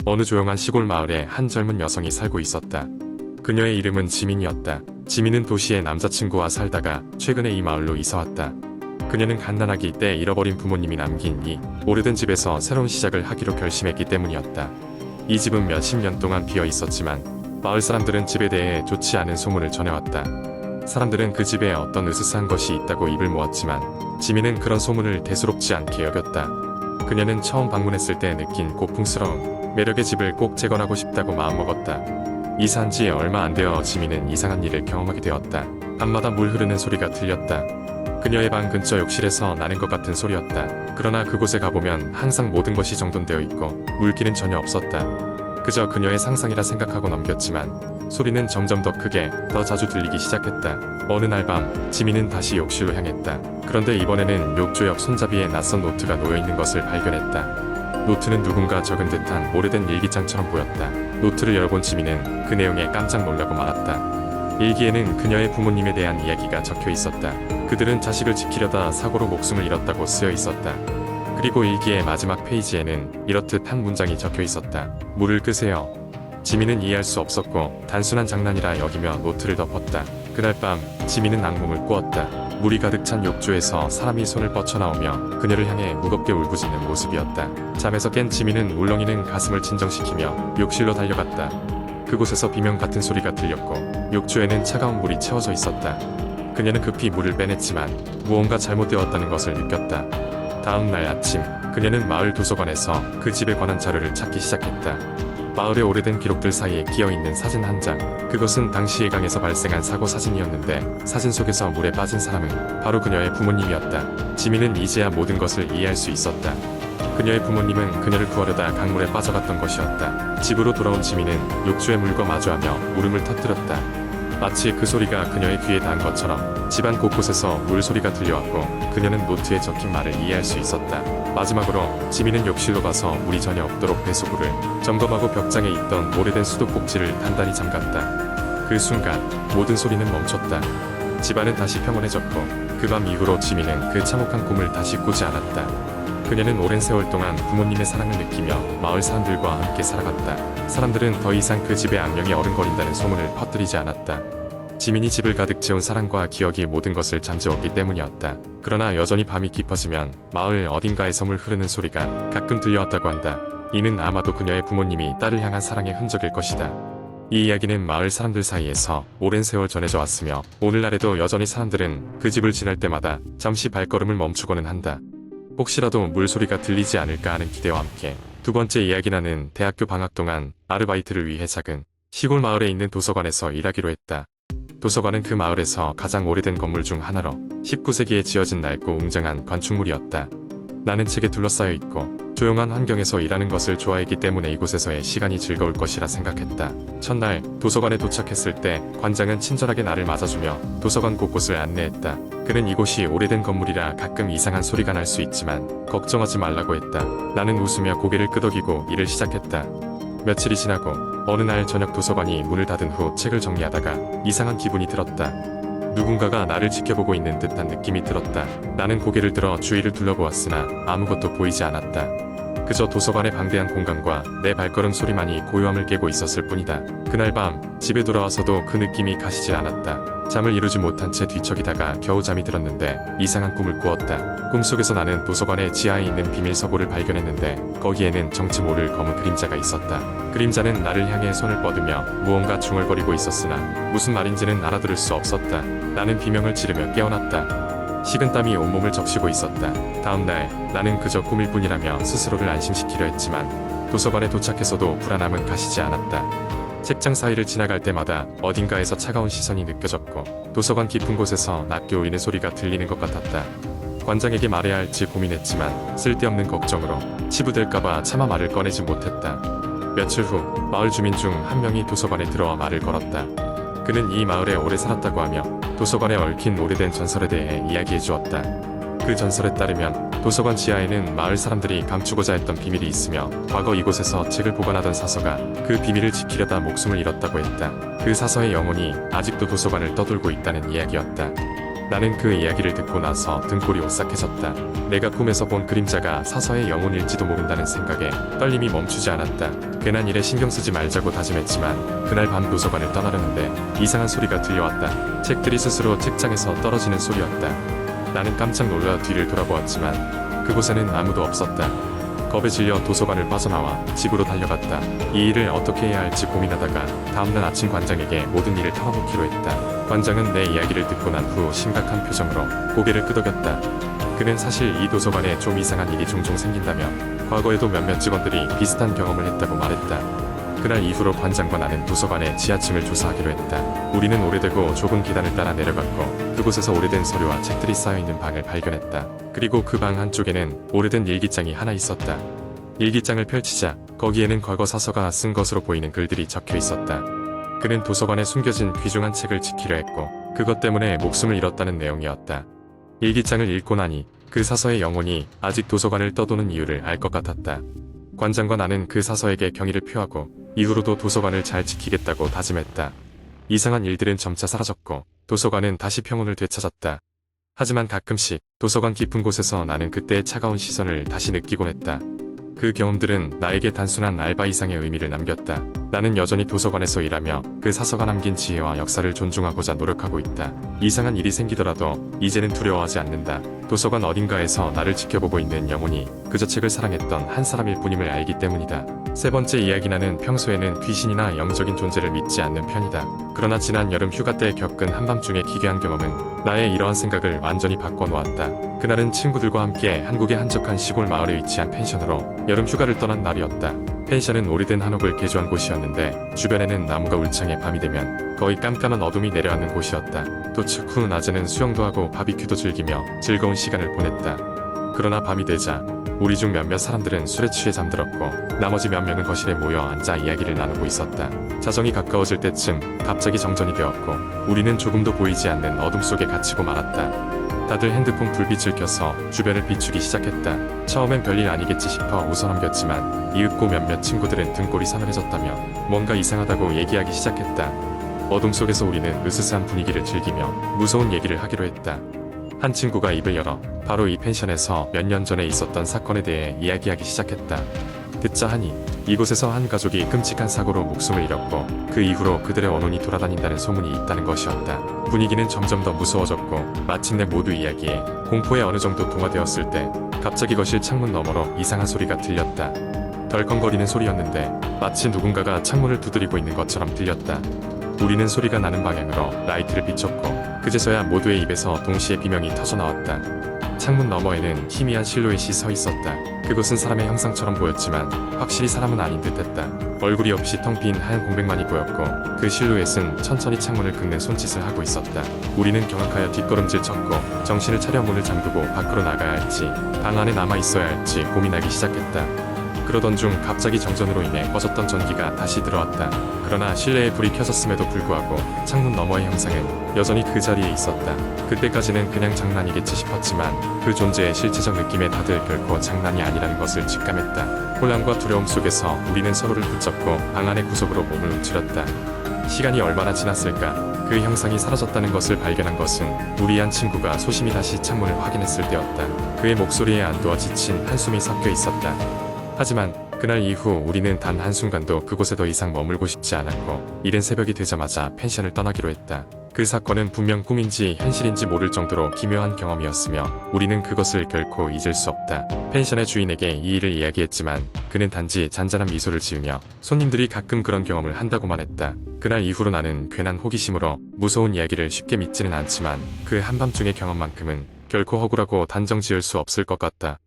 어느 조용한 시골 마을에 한 젊은 여성이 살고 있었다. 그녀의 이름은 지민이었다. 지민은 도시의 남자친구와 살다가 최근에 이 마을로 이사왔다. 그녀는 갓난아기 때 잃어버린 부모님이 남긴 이 오래된 집에서 새로운 시작을 하기로 결심했기 때문이었다. 이 집은 몇십 년 동안 비어 있었지만 마을 사람들은 집에 대해 좋지 않은 소문을 전해왔다. 사람들은 그 집에 어떤 으스스한 것이 있다고 입을 모았지만 지민은 그런 소문을 대수롭지 않게 여겼다. 그녀는 처음 방문했을 때 느낀 고풍스러운 매력의 집을 꼭 재건하고 싶다고 마음먹었다. 이사한 지 얼마 안 되어 지민은 이상한 일을 경험하게 되었다. 밤마다 물 흐르는 소리가 들렸다. 그녀의 방 근처 욕실에서 나는 것 같은 소리였다. 그러나 그곳에 가보면 항상 모든 것이 정돈되어 있고 물기는 전혀 없었다. 그저 그녀의 상상이라 생각하고 넘겼지만 소리는 점점 더 크게, 더 자주 들리기 시작했다. 어느 날 밤, 지민은 다시 욕실로 향했다. 그런데 이번에는 욕조 옆 손잡이에 낯선 노트가 놓여있는 것을 발견했다. 노트는 누군가 적은 듯한 오래된 일기장처럼 보였다. 노트를 열어본 지민은 그 내용에 깜짝 놀라고 말았다. 일기에는 그녀의 부모님에 대한 이야기가 적혀 있었다. 그들은 자식을 지키려다 사고로 목숨을 잃었다고 쓰여 있었다. 그리고 일기의 마지막 페이지에는 이렇듯 한 문장이 적혀 있었다. 물을 끄세요. 지민은 이해할 수 없었고 단순한 장난이라 여기며 노트를 덮었다. 그날 밤 지민은 악몽을 꾸었다. 물이 가득 찬 욕조에서 사람이 손을 뻗쳐나오며 그녀를 향해 무겁게 울부짖는 모습이었다. 잠에서 깬 지민은 울렁이는 가슴을 진정시키며 욕실로 달려갔다. 그곳에서 비명 같은 소리가 들렸고 욕조에는 차가운 물이 채워져 있었다. 그녀는 급히 물을 빼냈지만 무언가 잘못되었다는 것을 느꼈다. 다음 날 아침, 그녀는 마을 도서관에서 그 집에 관한 자료를 찾기 시작했다. 마을의 오래된 기록들 사이에 끼어있는 사진 한 장. 그것은 당시 일강에서 발생한 사고 사진이었는데 사진 속에서 물에 빠진 사람은 바로 그녀의 부모님이었다. 지민은 이제야 모든 것을 이해할 수 있었다. 그녀의 부모님은 그녀를 구하려다 강물에 빠져갔던 것이었다. 집으로 돌아온 지민은 욕조의 물과 마주하며 울음을 터뜨렸다. 마치 그 소리가 그녀의 귀에 닿은 것처럼 집안 곳곳에서 물소리가 들려왔고 그녀는 노트에 적힌 말을 이해할 수 있었다. 마지막으로 지민은 욕실로 가서 물이 전혀 없도록 배수구를 점검하고 벽장에 있던 오래된 수도꼭지를 단단히 잠갔다. 그 순간 모든 소리는 멈췄다. 집안은 다시 평온해졌고 그 밤 이후로 지민은 그 참혹한 꿈을 다시 꾸지 않았다. 그녀는 오랜 세월 동안 부모님의 사랑을 느끼며 마을 사람들과 함께 살아갔다. 사람들은 더 이상 그 집에 악령이 어른거린다는 소문을 퍼뜨리지 않았다. 지민이 집을 가득 채운 사랑과 기억이 모든 것을 잠재웠기 때문이었다. 그러나 여전히 밤이 깊어지면 마을 어딘가에서 물 흐르는 소리가 가끔 들려왔다고 한다. 이는 아마도 그녀의 부모님이 딸을 향한 사랑의 흔적일 것이다. 이 이야기는 마을 사람들 사이에서 오랜 세월 전해져 왔으며 오늘날에도 여전히 사람들은 그 집을 지날 때마다 잠시 발걸음을 멈추고는 한다. 혹시라도 물소리가 들리지 않을까 하는 기대와 함께 두 번째 이야기는 대학교 방학 동안 아르바이트를 위해 작은 시골 마을에 있는 도서관에서 일하기로 했다. 도서관은 그 마을에서 가장 오래된 건물 중 하나로 19세기에 지어진 낡고 웅장한 건축물이었다. 나는 책에 둘러싸여 있고 조용한 환경에서 일하는 것을 좋아했기 때문에 이곳에서의 시간이 즐거울 것이라 생각했다. 첫날 도서관에 도착했을 때 관장은 친절하게 나를 맞아주며 도서관 곳곳을 안내했다. 그는 이곳이 오래된 건물이라 가끔 이상한 소리가 날 수 있지만 걱정하지 말라고 했다. 나는 웃으며 고개를 끄덕이고 일을 시작했다. 며칠이 지나고 어느 날 저녁 도서관이 문을 닫은 후 책을 정리하다가 이상한 기분이 들었다. 누군가가 나를 지켜보고 있는 듯한 느낌이 들었다. 나는 고개를 들어 주위를 둘러보았으나 아무것도 보이지 않았다. 그저 도서관의 방대한 공간과 내 발걸음 소리만이 고요함을 깨고 있었을 뿐이다. 그날 밤 집에 돌아와서도 그 느낌이 가시질 않았다. 잠을 이루지 못한 채 뒤척이다가 겨우 잠이 들었는데 이상한 꿈을 꾸었다. 꿈속에서 나는 도서관의 지하에 있는 비밀 서고를 발견했는데 거기에는 정체 모를 검은 그림자가 있었다. 그림자는 나를 향해 손을 뻗으며 무언가 중얼거리고 있었으나 무슨 말인지는 알아들을 수 없었다. 나는 비명을 지르며 깨어났다. 식은땀이 온몸을 적시고 있었다. 다음날 나는 그저 꿈일 뿐이라며 스스로를 안심시키려 했지만 도서관에 도착해서도 불안함은 가시지 않았다. 책장 사이를 지나갈 때마다 어딘가에서 차가운 시선이 느껴졌고 도서관 깊은 곳에서 낮게 울리는 소리가 들리는 것 같았다. 관장에게 말해야 할지 고민했지만 쓸데없는 걱정으로 치부될까봐 차마 말을 꺼내지 못했다. 며칠 후 마을 주민 중 한 명이 도서관에 들어와 말을 걸었다. 그는 이 마을에 오래 살았다고 하며 도서관에 얽힌 오래된 전설에 대해 이야기해 주었다. 그 전설에 따르면 도서관 지하에는 마을 사람들이 감추고자 했던 비밀이 있으며 과거 이곳에서 책을 보관하던 사서가 그 비밀을 지키려다 목숨을 잃었다고 했다. 그 사서의 영혼이 아직도 도서관을 떠돌고 있다는 이야기였다. 나는 그 이야기를 듣고 나서 등골이 오싹해졌다. 내가 꿈에서 본 그림자가 사서의 영혼일지도 모른다는 생각에 떨림이 멈추지 않았다. 괜한 일에 신경 쓰지 말자고 다짐했지만 그날 밤 도서관을 떠나려는데 이상한 소리가 들려왔다. 책들이 스스로 책장에서 떨어지는 소리였다. 나는 깜짝 놀라 뒤를 돌아보았지만 그곳에는 아무도 없었다. 겁에 질려 도서관을 빠져나와 집으로 달려갔다. 이 일을 어떻게 해야 할지 고민하다가 다음날 아침 관장에게 모든 일을 털어놓기로 했다. 관장은 내 이야기를 듣고 난 후 심각한 표정으로 고개를 끄덕였다. 그는 사실 이 도서관에 좀 이상한 일이 종종 생긴다며 과거에도 몇몇 직원들이 비슷한 경험을 했다고 말했다. 그날 이후로 관장과 나는 도서관의 지하층을 조사하기로 했다. 우리는 오래되고 좁은 계단을 따라 내려갔고 그곳에서 오래된 서류와 책들이 쌓여있는 방을 발견했다. 그리고 그 방 한쪽에는 오래된 일기장이 하나 있었다. 일기장을 펼치자 거기에는 과거 사서가 쓴 것으로 보이는 글들이 적혀 있었다. 그는 도서관에 숨겨진 귀중한 책을 지키려 했고 그것 때문에 목숨을 잃었다는 내용이었다. 일기장을 읽고 나니 그 사서의 영혼이 아직 도서관을 떠도는 이유를 알 것 같았다. 관장과 나는 그 사서에게 경의를 표하고 이후로도 도서관을 잘 지키겠다고 다짐했다. 이상한 일들은 점차 사라졌고 도서관은 다시 평온을 되찾았다. 하지만 가끔씩 도서관 깊은 곳에서 나는 그때의 차가운 시선을 다시 느끼곤 했다. 그 경험들은 나에게 단순한 알바 이상의 의미를 남겼다. 나는 여전히 도서관에서 일하며 그 사서가 남긴 지혜와 역사를 존중하고자 노력하고 있다. 이상한 일이 생기더라도 이제는 두려워하지 않는다. 도서관 어딘가에서 나를 지켜보고 있는 영혼이 그저 책을 사랑했던 한 사람일 뿐임을 알기 때문이다. 세 번째 이야기. 나는 평소에는 귀신이나 영적인 존재를 믿지 않는 편이다. 그러나 지난 여름 휴가 때 겪은 한밤중의 기괴한 경험은 나의 이러한 생각을 완전히 바꿔놓았다. 그날은 친구들과 함께 한국의 한적한 시골 마을에 위치한 펜션으로 여름 휴가를 떠난 날이었다. 펜션은 오래된 한옥을 개조한 곳이었는데 주변에는 나무가 울창해 밤이 되면 거의 깜깜한 어둠이 내려앉는 곳이었다. 도착 후 낮에는 수영도 하고 바비큐도 즐기며 즐거운 시간을 보냈다. 그러나 밤이 되자 우리 중 몇몇 사람들은 술에 취해 잠들었고 나머지 몇 명은 거실에 모여 앉아 이야기를 나누고 있었다. 자정이 가까워질 때쯤 갑자기 정전이 되었고 우리는 조금도 보이지 않는 어둠 속에 갇히고 말았다. 다들 핸드폰 불빛을 켜서 주변을 비추기 시작했다. 처음엔 별일 아니겠지 싶어 웃어넘겼지만 이윽고 몇몇 친구들은 등골이 서늘해졌다며 뭔가 이상하다고 얘기하기 시작했다. 어둠 속에서 우리는 으스스한 분위기를 즐기며 무서운 얘기를 하기로 했다. 한 친구가 입을 열어 바로 이 펜션에서 몇 년 전에 있었던 사건에 대해 이야기하기 시작했다. 듣자 하니 이곳에서 한 가족이 끔찍한 사고로 목숨을 잃었고 그 이후로 그들의 언혼이 돌아다닌다는 소문이 있다는 것이었다. 분위기는 점점 더 무서워졌고 마침내 모두 이야기에 공포에 어느 정도 동화되었을 때 갑자기 거실 창문 너머로 이상한 소리가 들렸다. 덜컹거리는 소리였는데 마치 누군가가 창문을 두드리고 있는 것처럼 들렸다. 우리는 소리가 나는 방향으로 라이트를 비췄고 그제서야 모두의 입에서 동시에 비명이 터져나왔다. 창문 너머에는 희미한 실루엣이 서 있었다. 그것은 사람의 형상처럼 보였지만 확실히 사람은 아닌 듯했다. 얼굴이 없이 텅 빈 하얀 공백만이 보였고 그 실루엣은 천천히 창문을 긁는 손짓을 하고 있었다. 우리는 경악하여 뒷걸음질 쳤고 정신을 차려 문을 잠그고 밖으로 나가야 할지 방 안에 남아 있어야 할지 고민하기 시작했다. 그러던 중 갑자기 정전으로 인해 꺼졌던 전기가 다시 들어왔다. 그러나 실내에 불이 켜졌음에도 불구하고 창문 너머의 형상은 여전히 그 자리에 있었다. 그때까지는 그냥 장난이겠지 싶었지만 그 존재의 실체적 느낌에 다들 결코 장난이 아니라는 것을 직감했다. 혼란과 두려움 속에서 우리는 서로를 붙잡고 방 안의 구석으로 몸을 움츠렸다. 시간이 얼마나 지났을까? 그 형상이 사라졌다는 것을 발견한 것은 우리 한 친구가 소심히 다시 창문을 확인했을 때였다. 그의 목소리에 안도와 지친 한숨이 섞여 있었다. 하지만 그날 이후 우리는 단 한순간도 그곳에 더 이상 머물고 싶지 않았고 이른 새벽이 되자마자 펜션을 떠나기로 했다. 그 사건은 분명 꿈인지 현실인지 모를 정도로 기묘한 경험이었으며 우리는 그것을 결코 잊을 수 없다. 펜션의 주인에게 이 일을 이야기했지만 그는 단지 잔잔한 미소를 지으며 손님들이 가끔 그런 경험을 한다고만 했다. 그날 이후로 나는 괜한 호기심으로 무서운 이야기를 쉽게 믿지는 않지만 그 한밤중의 경험만큼은 결코 허구라고 단정 지을 수 없을 것 같다.